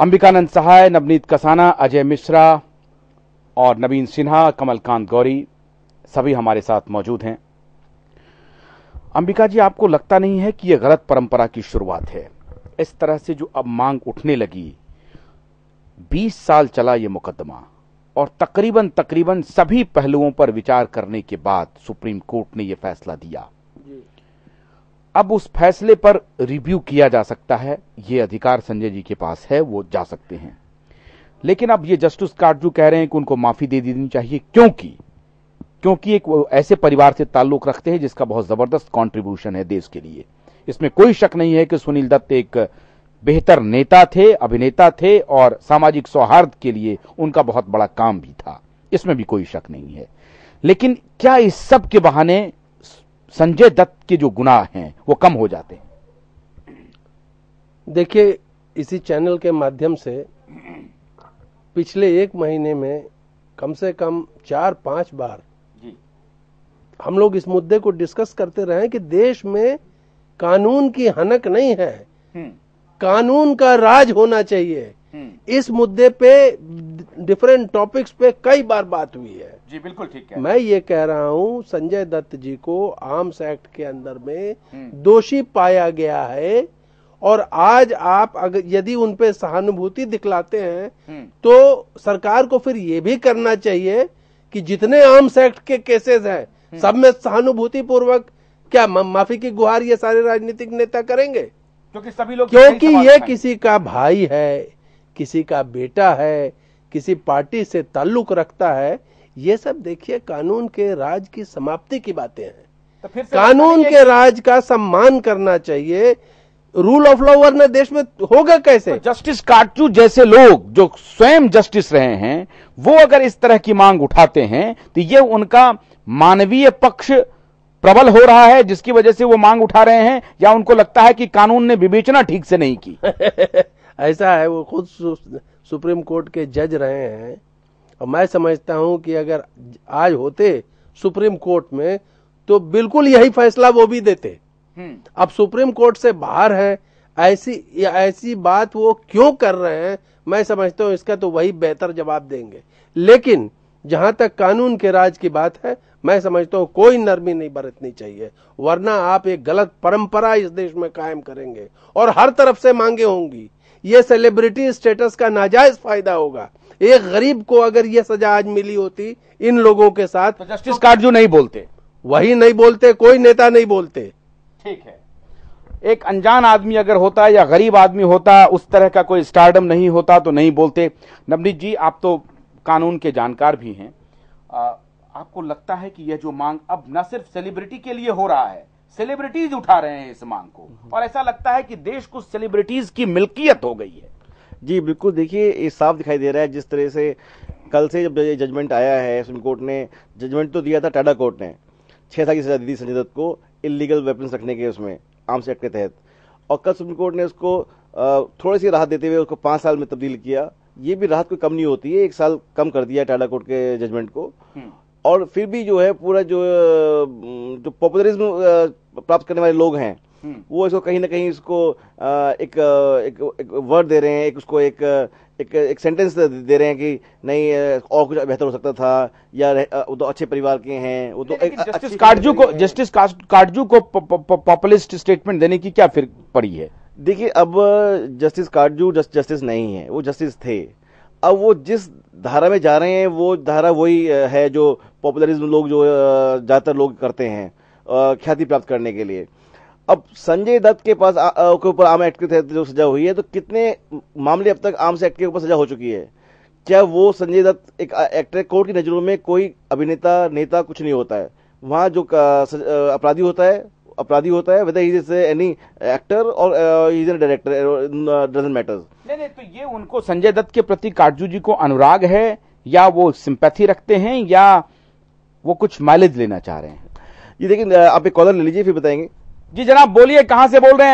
अंबिकानंद सहाय, नवनीत कसाना, अजय मिश्रा और नवीन सिन्हा, कमलकांत गौरी सभी हमारे साथ मौजूद हैं। अंबिका जी, आपको लगता नहीं है कि यह गलत परंपरा की शुरुआत है? इस तरह से जो अब मांग उठने लगी, 20 साल चला ये मुकदमा और तकरीबन सभी पहलुओं पर विचार करने के बाद सुप्रीम कोर्ट ने यह फैसला दिया। अब उस फैसले पर रिव्यू किया जा सकता है, ये अधिकार संजय जी के पास है, वो जा सकते हैं। लेकिन अब ये जस्टिस काटजू कह रहे हैं कि उनको माफी दे देनी चाहिए, क्योंकि एक ऐसे परिवार से ताल्लुक रखते हैं जिसका बहुत जबरदस्त कंट्रीब्यूशन है देश के लिए। इसमें कोई शक नहीं है कि सुनील दत्त एक बेहतर नेता थे, अभिनेता थे और सामाजिक सौहार्द के लिए उनका बहुत बड़ा काम भी था, इसमें भी कोई शक नहीं है। लेकिन क्या इस सब के बहाने संजय दत्त के जो गुनाह हैं वो कम हो जाते हैं? देखिए, इसी चैनल के माध्यम से पिछले 1 महीने में कम से कम 4-5 बार हम लोग इस मुद्दे को डिस्कस करते रहे कि देश में कानून की हनक नहीं है, कानून का राज होना चाहिए। इस मुद्दे पे डिफरेंट टॉपिक्स पे कई बार बात हुई है। जी बिल्कुल ठीक है। मैं ये कह रहा हूं, संजय दत्त जी को आर्म्स एक्ट के अंदर में दोषी पाया गया है और आज आप अगर यदि उन पे सहानुभूति दिखलाते हैं तो सरकार को फिर ये भी करना चाहिए कि जितने आर्म्स एक्ट के केसेस हैं सब में सहानुभूति पूर्वक क्या माफी की गुहार ये सारे राजनीतिक नेता करेंगे? क्योंकि सभी लोग, क्योंकि ये किसी का भाई है, किसी का बेटा है, किसी पार्टी से ताल्लुक रखता है। ये सब देखिए कानून के राज की समाप्ति की बातें हैं। तो फिर कानून के राज का सम्मान करना चाहिए। रूल ऑफ लॉ वरना देश में होगा कैसे? तो जस्टिस काटजू जैसे लोग जो स्वयं जस्टिस रहे हैं, वो अगर इस तरह की मांग उठाते हैं तो ये उनका मानवीय पक्ष प्रबल हो रहा है जिसकी वजह से वो मांग उठा रहे हैं, या उनको लगता है कि कानून ने विवेचना ठीक से नहीं की? ऐसा है, वो खुद सुप्रीम कोर्ट के जज रहे हैं और मैं समझता हूं कि अगर आज होते सुप्रीम कोर्ट में तो बिल्कुल यही फैसला वो भी देते। अब सुप्रीम कोर्ट से बाहर है, ऐसी बात वो क्यों कर रहे हैं, मैं समझता हूं इसका तो वही बेहतर जवाब देंगे। लेकिन जहां तक कानून के राज की बात है, मैं समझता हूं कोई नरमी नहीं बरतनी चाहिए, वरना आप एक गलत परंपरा इस देश में कायम करेंगे और हर तरफ से मांगे होंगी। ये सेलिब्रिटी स्टेटस का नाजायज फायदा होगा। एक गरीब को अगर ये सजा आज मिली होती इन लोगों के साथ, तो जस्टिस काटजू नहीं बोलते, वही नहीं बोलते, कोई नेता नहीं बोलते। ठीक है, एक अनजान आदमी अगर होता या गरीब आदमी होता, उस तरह का कोई स्टारडम नहीं होता तो नहीं बोलते। नवनीत जी, आप तो कानून के जानकार भी हैं, आपको लगता है कि यह जो मांग अब न सिर्फ सेलिब्रिटी के लिए हो रहा है, सेलिब्रिटीज उठा रहे हैं इस मांग को, और ऐसा लगता है कि देश को सेलिब्रिटीज की मिल्कियत हो गई है? जी बिल्कुल, देखिए ये साफ दिखाई दे रहा है। जिस तरह से कल से जब जजमेंट आया है, सुप्रीम कोर्ट ने जजमेंट तो दिया था, टाडा कोर्ट ने 6 साल की सजा दी थी संजय दत्त को इलीगल वेपन्स रखने के उसमें आर्म्स एक्ट के तहत, और कल सुप्रीम कोर्ट ने उसको थोड़ी सी राहत देते हुए उसको 5 साल में तब्दील किया। ये भी राहत कोई कम नहीं होती है, 1 साल कम कर दिया टाडा कोर्ट के जजमेंट को। और फिर भी जो है पूरा जो पॉपुलरिज्म प्राप्त करने वाले लोग हैं वो इसको कहीं ना कहीं इसको एक वर्ड दे रहे हैं, एक सेंटेंस दे रहे हैं कि नहीं और कुछ बेहतर हो सकता था, या वो तो अच्छे परिवार के हैं, वो तो जस्टिस काटजू को पॉपुलिस्ट स्टेटमेंट देने की क्या फिर पड़ी है? देखिए, अब जस्टिस काटजू जस्टिस नहीं है, वो जस्टिस थे। अब वो जिस धारा में जा रहे हैं वो धारा वही है जो पॉपुलरिज्म लोग जो ज्यादातर लोग करते हैं ख्याति प्राप्त करने के लिए। अब संजय दत्त के पास के ऊपर आर्म्स एक्ट के तहत जो सजा हुई है, तो कितने मामले अब तक आर्म्स एक्ट के ऊपर सजा हो चुकी है? क्या वो संजय दत्त एक एक्टर? कोर्ट की नजरों में कोई अभिनेता नेता कुछ नहीं होता है, वहां जो अपराधी होता है whether he is any actor or he is a director, doesn't matter। नहीं, तो ये उनको संजय दत्त के प्रति काटजू जी को अनुराग है, या वो सिंपैथी रखते हैं, या वो कुछ माइलेज लेना चाह रहे हैं? ये देखिए, आप एक कॉलर ले लीजिए फिर बताएंगे। जी जनाब, बोलिए, कहां से बोल रहे हैं?